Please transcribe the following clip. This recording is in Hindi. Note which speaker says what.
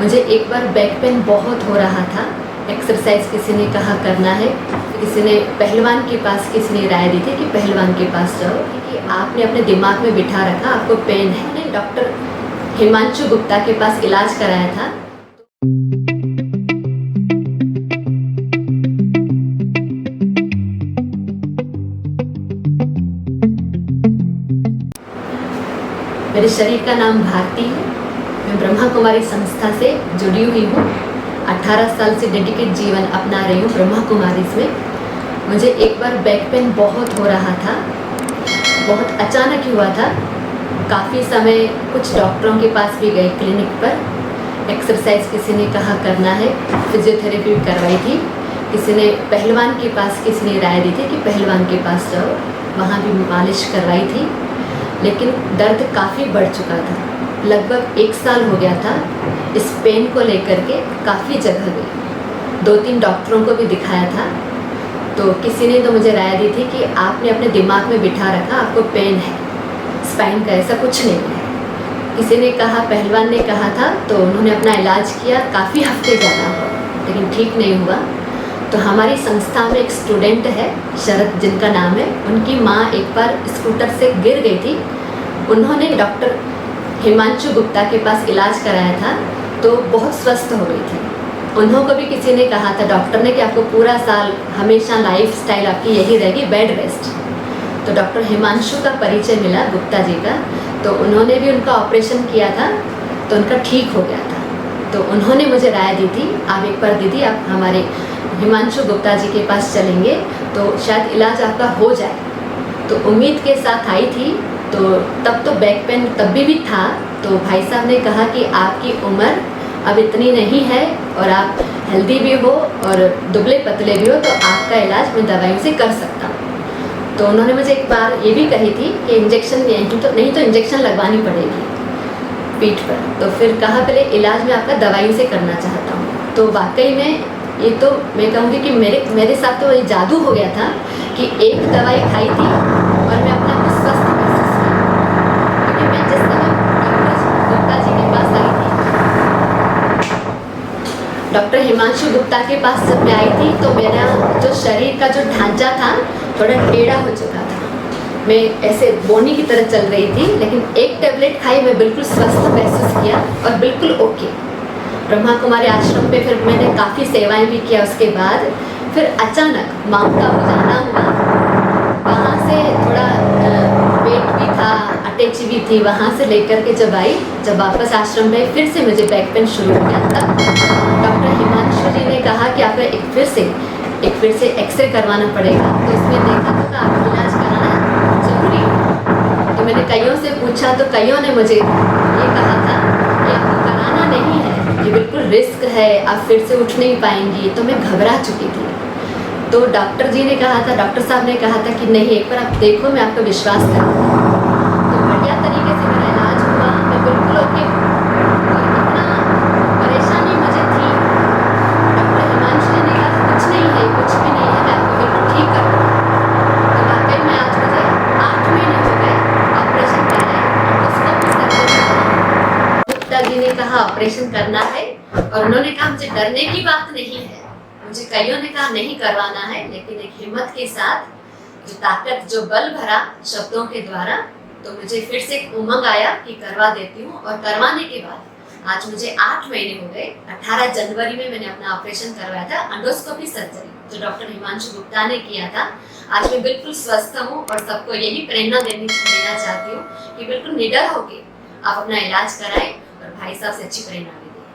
Speaker 1: मुझे एक बार बैक पेन बहुत हो रहा था। एक्सरसाइज किसी ने कहा करना है, किसी ने पहलवान के पास किसी ने राय दी थी कि पहलवान के पास जाओ, कि आपने अपने दिमाग में बिठा रखा आपको पेन है। मैंने डॉक्टर हिमांशु गुप्ता के पास इलाज कराया था। मेरे शरीर का नाम भारती है। मैं ब्रह्मा कुमारी संस्था से जुड़ी हुई हूँ। 18 साल से डेडिकेट जीवन अपना रही हूँ ब्रह्मा कुमारी में। मुझे एक बार बैक पेन बहुत हो रहा था, बहुत अचानक हुआ था। काफ़ी समय कुछ डॉक्टरों के पास भी गए क्लिनिक पर। एक्सरसाइज किसी ने कहा करना है, फिजियोथेरेपी करवाई थी। किसी ने पहलवान के पास किसी ने राय दी थी कि पहलवान के पास जाओ, वहाँ भी मालिश करवाई थी। लेकिन दर्द काफ़ी बढ़ चुका था। लगभग 1 साल हो गया था। इस पेन को लेकर के काफ़ी जगह गई, 2-3 डॉक्टरों को भी दिखाया था। तो किसी ने तो मुझे राय दी थी कि आपने अपने दिमाग में बिठा रखा आपको पेन है, स्पाइन का ऐसा कुछ नहीं है। किसी ने कहा, पहलवान ने कहा था, तो उन्होंने अपना इलाज किया। काफ़ी हफ्ते जाना हुआ लेकिन ठीक नहीं हुआ। तो हमारी संस्था में एक स्टूडेंट है शरद, जिनका नाम है, उनकी माँ एक बार स्कूटर से गिर गई थी। उन्होंने डॉक्टर हिमांशु गुप्ता के पास इलाज कराया था तो बहुत स्वस्थ हो गई थी। उन्हों को भी किसी ने कहा था, डॉक्टर ने, कि आपको पूरा साल हमेशा लाइफ स्टाइल आपकी यही रहेगी, बेड रेस्ट। तो डॉक्टर हिमांशु का परिचय मिला गुप्ता जी का, तो उन्होंने भी उनका ऑपरेशन किया था तो उनका ठीक हो गया था। तो उन्होंने मुझे राय दी थी, आप एक बार दीदी आप हमारे हिमांशु गुप्ता जी के पास चलेंगे तो शायद इलाज आपका हो जाए। तो उम्मीद के साथ आई थी। तो तब तो बैक पेन तब भी था। तो भाई साहब ने कहा कि आपकी उम्र अब इतनी नहीं है और आप हेल्दी भी हो और दुबले पतले भी हो, तो आपका इलाज मैं दवाइयों से कर सकता हूँ। तो उन्होंने मुझे एक बार ये भी कही थी कि इंजेक्शन नहीं तो इंजेक्शन लगवानी पड़ेगी पीठ पर। तो फिर कहा, पहले इलाज मैं आपका दवाइयों से करना चाहता हूँ। तो वाकई में ये तो मैं कहूँगी कि मेरे साथ तो ये जादू हो गया था कि एक दवाई खाई थी और मैं अपना कुछ स्वस्थ महसूस किया। क्योंकि मैं जिस समय डॉक्टर गुप्ता जी के पास आई थी, डॉक्टर हिमांशु गुप्ता के पास जब मैं आई थी, तो मेरा जो शरीर का जो ढांचा था थोड़ा टेढ़ा हो चुका था। मैं ऐसे बोनी की तरह चल रही थी, लेकिन एक टेबलेट खाई मैं बिल्कुल स्वस्थ महसूस किया और बिल्कुल ओके। ब्रह्मा कुमारी आश्रम पे फिर मैंने काफ़ी सेवाएं भी किया। उसके बाद फिर अचानक माउंट आबू जाना हुआ। वहाँ से थोड़ा वेट भी था, अटैची भी थी। वहाँ से लेकर के जब वापस आश्रम में फिर से मुझे बैक पेन शुरू हो गया, तब डॉक्टर हिमांशु जी ने कहा कि आपको एक फिर से एक्सरे करवाना पड़ेगा। तो उसमें देखा तो आपको इलाज कराना जरूरी है। तो मैंने कईयों से पूछा तो कईयों ने मुझे ये कहा था कि आपको कराना नहीं है, ये बिल्कुल रिस्क है, आप फिर से उठ नहीं पाएंगी। तो मैं घबरा चुकी थी। तो डॉक्टर जी ने कहा था, डॉक्टर साहब ने कहा था कि नहीं, एक बार आप देखो, मैं आपका विश्वास करूँगा। तो बढ़िया तरीके से मेरा इलाज हुआ, मैं बिल्कुल ओके। और इतना परेशानी मुझे थी, डॉक्टर हिमांशु जी ने कहा कुछ नहीं है, कुछ भी नहीं है, मैं आपको बिल्कुल ठीक कर दूँगा। तो वाकई में आज मुझे 8 महीने हो गए ऑपरेशन कराए। गुप्ता जी ने कहा ऑपरेशन करना है और उन्होंने कहा मुझे डरने की बात नहीं है। मुझे कईयों ने कहा नहीं करवाना है, लेकिन एक हिम्मत के साथ, जो ताकत, जो बल भरा शब्दों के द्वारा, तो मुझे फिर से एक उमंग आया कि करवा देती हूँ। और करवाने के बाद आज मुझे 8 महीने हो गए। 18 जनवरी में मैंने अपना ऑपरेशन करवाया था, एंडोस्कोपी सर्जरी, जो डॉक्टर हिमांशु गुप्ता ने किया था। आज मैं बिल्कुल स्वस्थ हूँ और सबको यही प्रेरणा देना चाहती हूँ कि बिल्कुल निडर होके आप अपना इलाज कराएं और भाई साहब से अच्छी प्रेरणा भी दें।